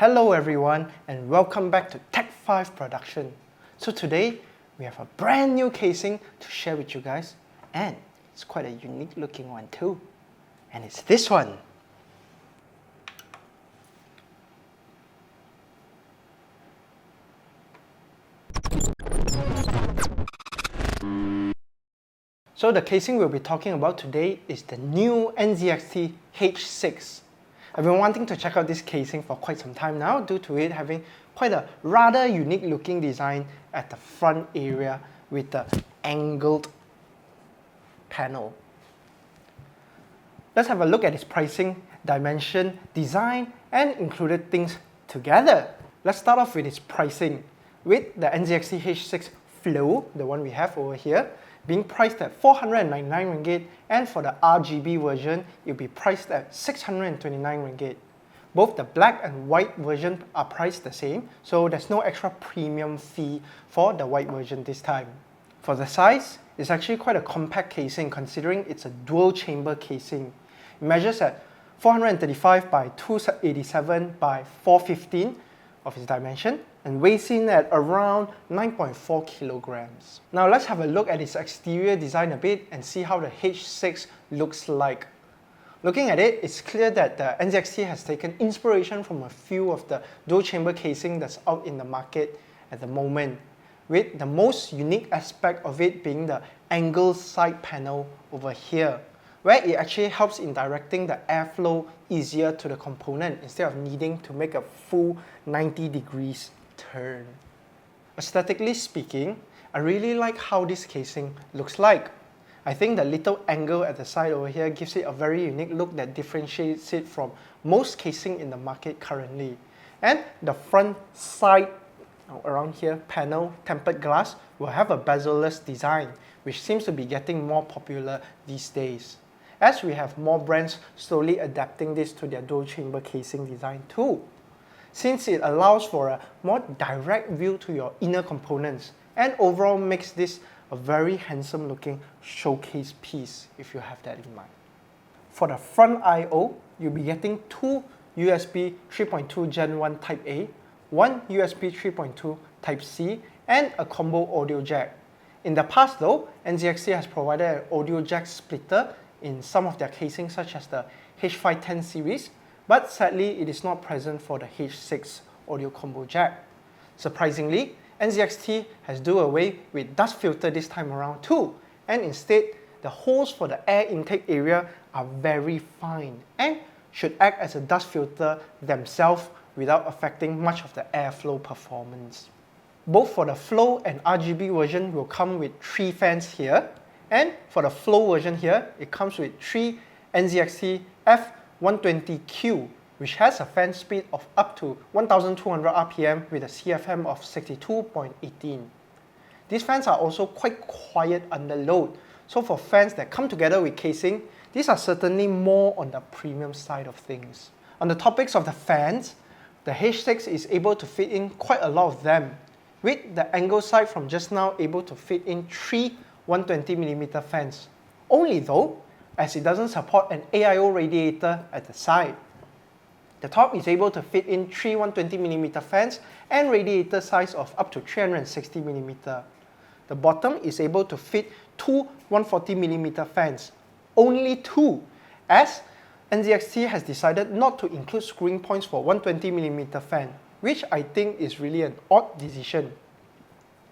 Hello everyone and welcome back to Tech 5 Production. So today we have a brand new casing to share with you guys, and it's quite a unique looking one too. And it's this one. So the casing we'll be talking about today is the new NZXT H6. I've been wanting to check out this casing for quite some time now due to it having quite a rather unique looking design at the front area with the angled panel. Let's have a look at its pricing, dimension, design, and included things together. Let's start off with its pricing, with the NZXT H6 Flow, the one we have over here, being priced at 499 ringgit, and for the RGB version, it'll be priced at 629 ringgit. Both the black and white version are priced the same, so there's no extra premium fee for the white version this time. For the size, it's actually quite a compact casing considering it's a dual chamber casing. It measures at 435 by 287 by 415 of its dimension and weighs in at around 9.4 kilograms. Now let's have a look at its exterior design a bit and see how the H6 looks like. Looking at it, it's clear that the NZXT has taken inspiration from a few of the dual chamber casing that's out in the market at the moment, with the most unique aspect of it being the angled side panel over here, where it actually helps in directing the airflow easier to the component instead of needing to make a full 90 degrees turn. Aesthetically speaking, I really like how this casing looks like. I think the little angle at the side over here gives it a very unique look that differentiates it from most casing in the market currently. And the front side around here panel tempered glass will have a bezel-less design, which seems to be getting more popular these days, as we have more brands slowly adapting this to their dual chamber casing design too, since it allows for a more direct view to your inner components and overall makes this a very handsome looking showcase piece if you have that in mind. For the front I/O, you'll be getting two USB 3.2 Gen 1 Type A, one USB 3.2 Type C, and a combo audio jack. In the past though, NZXT has provided an audio jack splitter in some of their casings such as the H510 series, but sadly it is not present for the H6 audio combo jack. Surprisingly, NZXT has done away with dust filter this time around too, and instead the holes for the air intake area are very fine and should act as a dust filter themselves without affecting much of the airflow performance. Both for the Flow and RGB version will come with 3 fans here, and for the Flow version here, it comes with 3 NZXT F120Q, which has a fan speed of up to 1200 RPM with a CFM of 62.18. These fans are also quite quiet under load, so for fans that come together with casing, these are certainly more on the premium side of things. On the topics of the fans, the H6 is able to fit in quite a lot of them, with the angle side from just now able to fit in 3 120mm fans. Only though, as it doesn't support an AIO radiator at the side. The top is able to fit in 3 120mm fans and radiator size of up to 360mm. The bottom is able to fit 2 140mm fans. Only 2, as NZXT has decided not to include screwing points for 120mm fan, which I think is really an odd decision,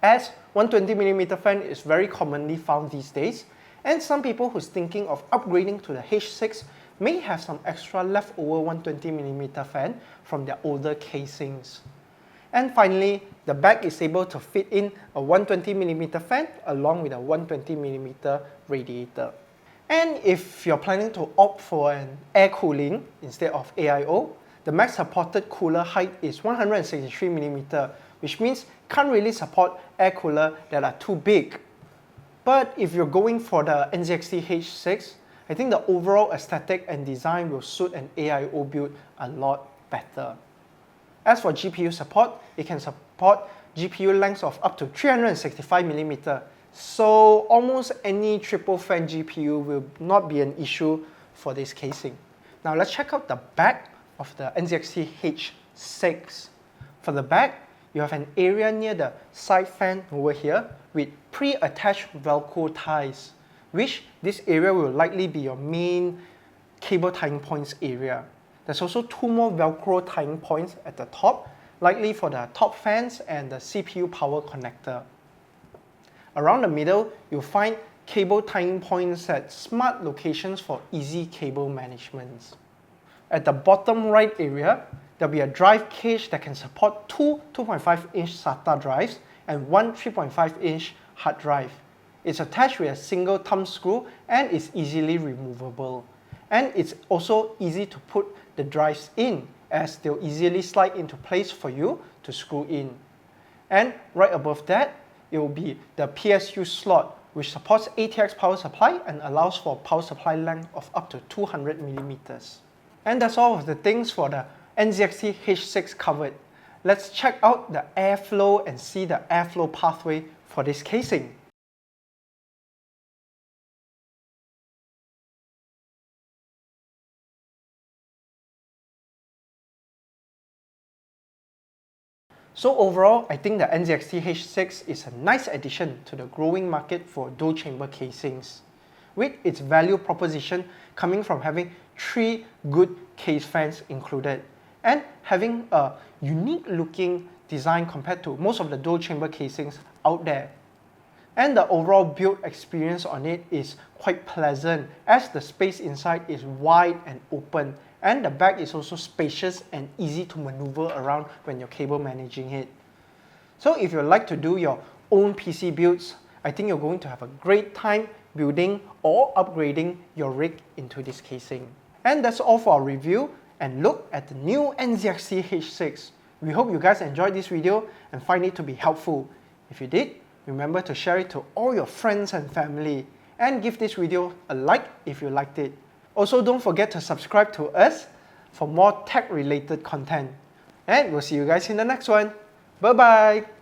as 120mm fan is very commonly found these days, and some people who's thinking of upgrading to the H6 may have some extra leftover 120mm fan from their older casings. And finally, the back is able to fit in a 120mm fan along with a 120mm radiator. And if you're planning to opt for an air cooling instead of AIO, the max supported cooler height is 163mm, which means can't really support air cooler that are too big. But if you're going for the NZXT H6, I think the overall aesthetic and design will suit an AIO build a lot better. As for GPU support, it can support GPU lengths of up to 365mm, so almost any triple fan GPU will not be an issue for this casing. Now let's check out the back of the NZXT H6. 6. For the back, you have an area near the side fan over here with pre-attached Velcro ties, which this area will likely be your main cable tying points area. There's also 2 more Velcro tying points at the top, likely for the top fans and the CPU power connector. Around the middle, you'll find cable tying points at smart locations for easy cable management. At the bottom right area, there'll be a drive cage that can support 2 2.5-inch SATA drives and 1 3.5-inch hard drive. It's attached with a single thumb screw and is easily removable. And it's also easy to put the drives in, as they'll easily slide into place for you to screw in. And right above that, it will be the PSU slot, which supports ATX power supply and allows for power supply length of up to 200mm. And that's all of the things for the NZXT H6 covered. Let's check out the airflow and see the airflow pathway for this casing. So overall, I think the NZXT H6 is a nice addition to the growing market for dual chamber casings, with its value proposition coming from having 3 good case fans included and having a unique looking design compared to most of the dual chamber casings out there. And the overall build experience on it is quite pleasant, as the space inside is wide and open, and the back is also spacious and easy to maneuver around when you're cable managing it. So if you like to do your own PC builds, I think you're going to have a great time building or upgrading your rig into this casing. And that's all for our review and look at the new NZXT H6. We hope you guys enjoyed this video and find it to be helpful. If you did, remember to share it to all your friends and family, and give this video a like if you liked it. Also, don't forget to subscribe to us for more tech related content. And we'll see you guys in the next one. Bye bye!